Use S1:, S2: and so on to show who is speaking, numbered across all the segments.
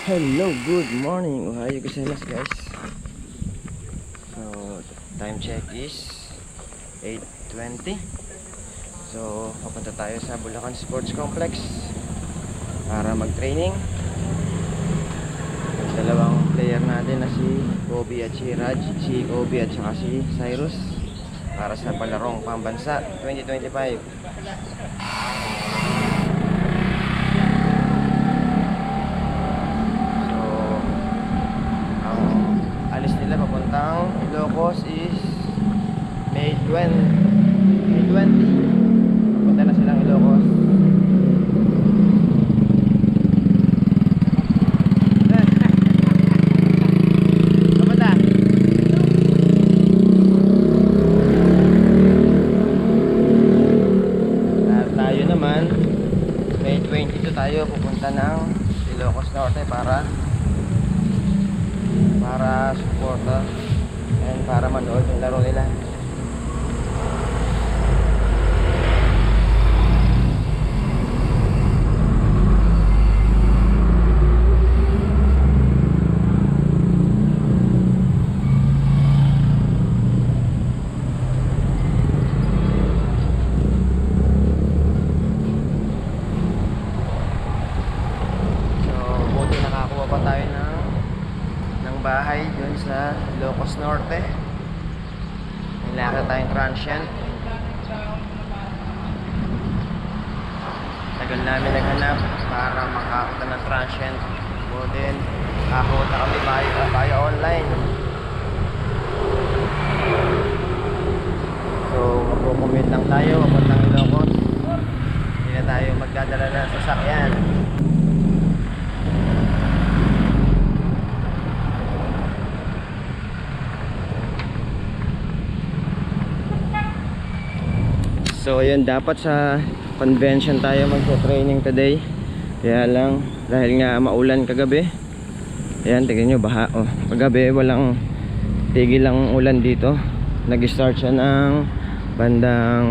S1: Hello, good morning. Ohayo gozaimasu guys. So, time check is 8:20. So, papunta tayo sa Bulacan Sports Complex para mag-training. Ang dalawang player natin na si Kobe at si Raj, si Kobe at saka si Cyrus para sa palarong pambansa 2025. Nila papuntang Ilocos is May 20. Papunta na silang Ilocos. Kamusta? At tayo naman May 22 tayo pupunta ng Ilocos Norte para suporta and para manood ng laro nila. Buti nakakuha pa tayo ng bahay dun sa Ilocos Norte. Nilaka tayong transient. Tagal namin naghanap para makakuha ng transient. Buti nakakuha na kami via online. So magkukumit lang tayo papuntang Ilocos. Hindi na tayo magdadala ng sasakyan. So ayun, dapat sa convention tayo magto-training today. Kaya lang dahil nga maulan kagabi. Ayan, tingnan nyo baha. Oh, kagabi walang tigil ang ulan dito. Nag-start siya ng bandang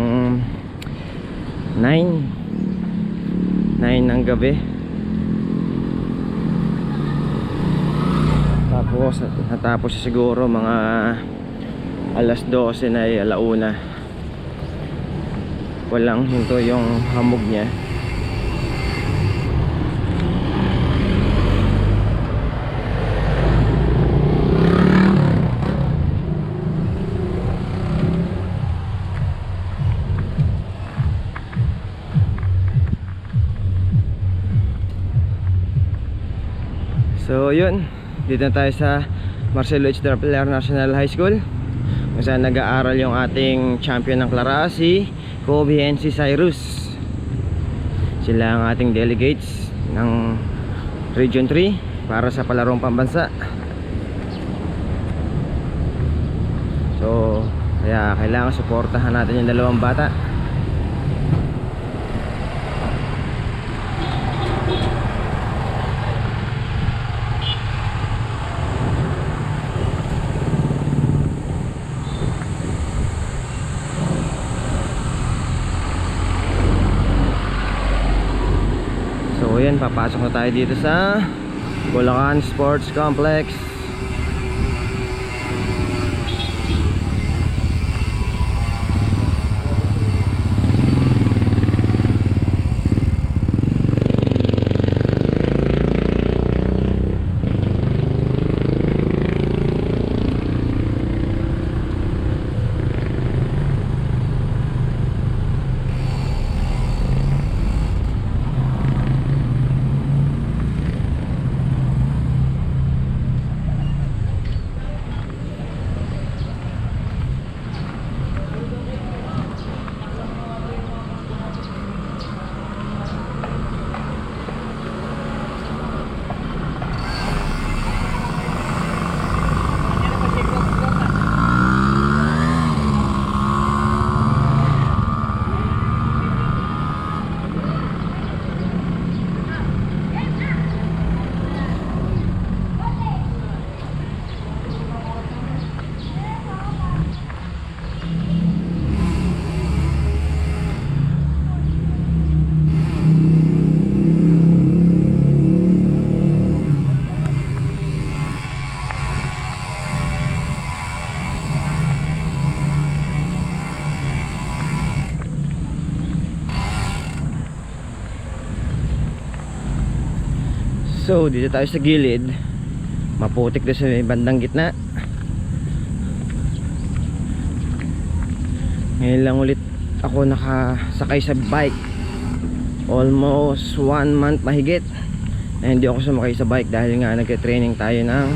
S1: 9 ng gabi. Tapos natapos siya siguro mga alas 12 na alauna. Walang hinto yung hamog niya. So yun, dito na tayo sa Marcelo H. Drapilar National High School kung saan nag-aaral yung ating champion ng klase, si Kobe and si Cyrus. Sila ang ating delegates ng Region 3 para sa palarong pambansa. So kaya kailangan suportahan natin yung dalawang bata. So yan, papasok na tayo dito sa Bulacan Sports Complex. So dito tayo sa gilid, maputik doon sa bandang gitna. Ngayon lang ulit ako nakasakay sa bike, almost 1 month mahigit na hindi ako sumakay sa bike dahil nga nagte-training tayo ng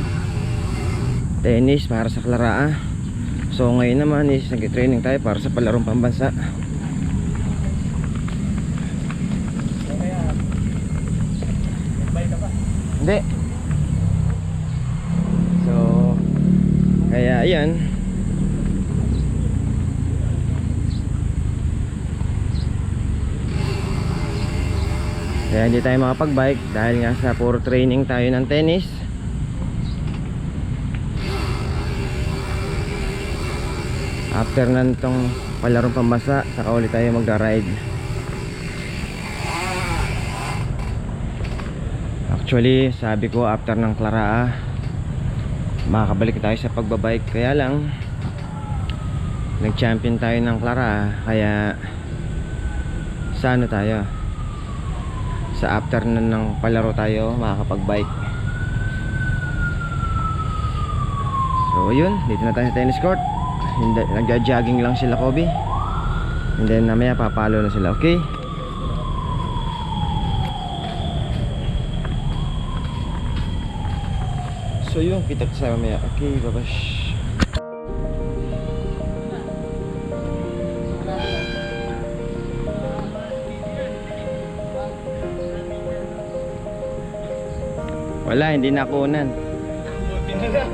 S1: tennis para sa Clarаа. So ngayon naman is nagte-training tayo para sa palarong pambansa. Hindi. So kaya ayan, kaya hindi tayo makapag-bike dahil nga sa puro training tayo ng tennis. After na nitong palarong pambansa, saka ulit tayo magra-ride. Actually, sabi ko after ng Claraa, makakabalik tayo sa pagbabike. Kaya lang, nag-champion tayo ng Claraa. Kaya, sa ano tayo? Sa after na ng palaro tayo, makakapag-bike. So, yun. Dito na tayo sa tennis court. Nagja-jogging lang sila, Kobe. And then, namaya papalo na sila, okay? So yun, kita sa mamaya. Okay, babash. Wala, hindi nakunan.
S2: Buti na lang.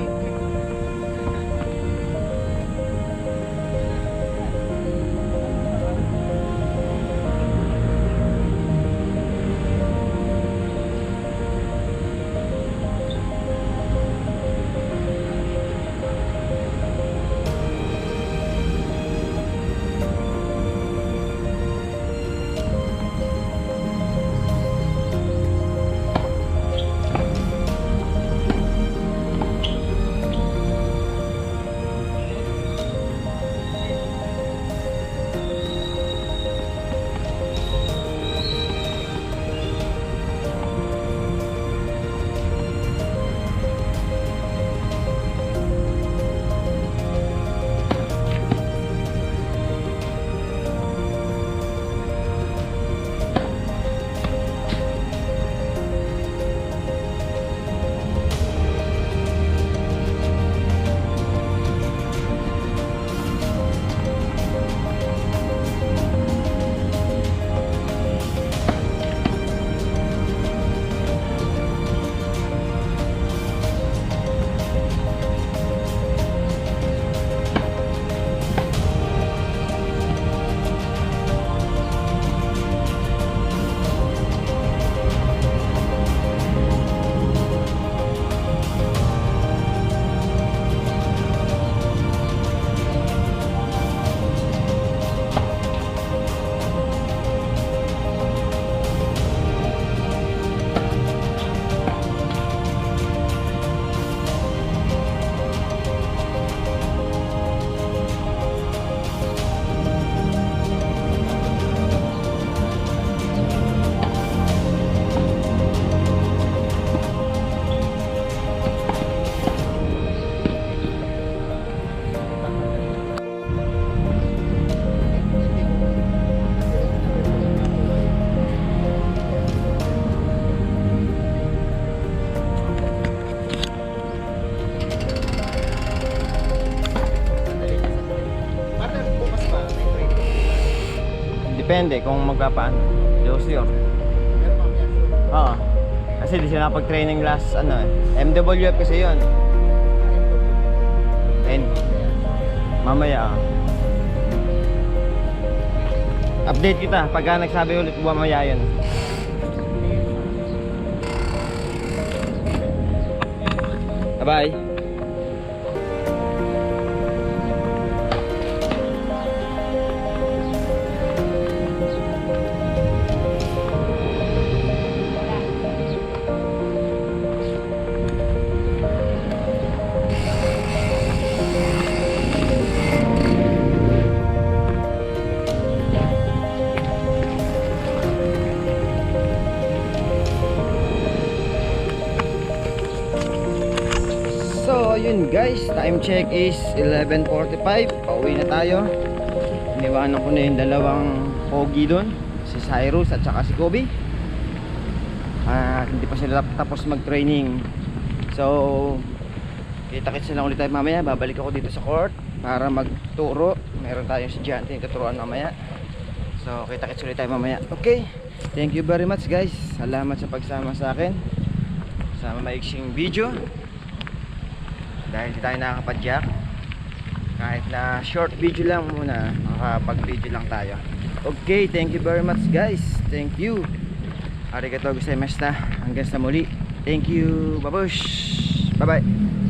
S1: Depende kung magpapaano. Di ko sure. Oo. Kasi di sila pag-training last ano MWF kasi yun. And mamaya update kita pagka nagsabi ulit mamaya yun. Bye. yun guys, time check is 11:45. Pauwi na tayo. Iniwanan ko na yung dalawang pogi doon, si Cyrus at saka si Kobe. Hindi pa sila tapos mag-training. So kita-kits na lang ulit tayo mamaya. Babalik ako dito sa court para magturo. Meron tayong estudyante yung tuturuan mamaya. So kita-kits ulit tayo mamaya. Okay, thank you very much guys. Salamat sa pagsama sa akin sa maiksing video. Dahil hindi tayo nakakapag-jack, kahit na short video lang muna, makakapag-video lang tayo. Okay, thank you very much guys. Thank you. Arigatou gozaimashita. Hanggang sa muli. Thank you. Babush. Bye bye.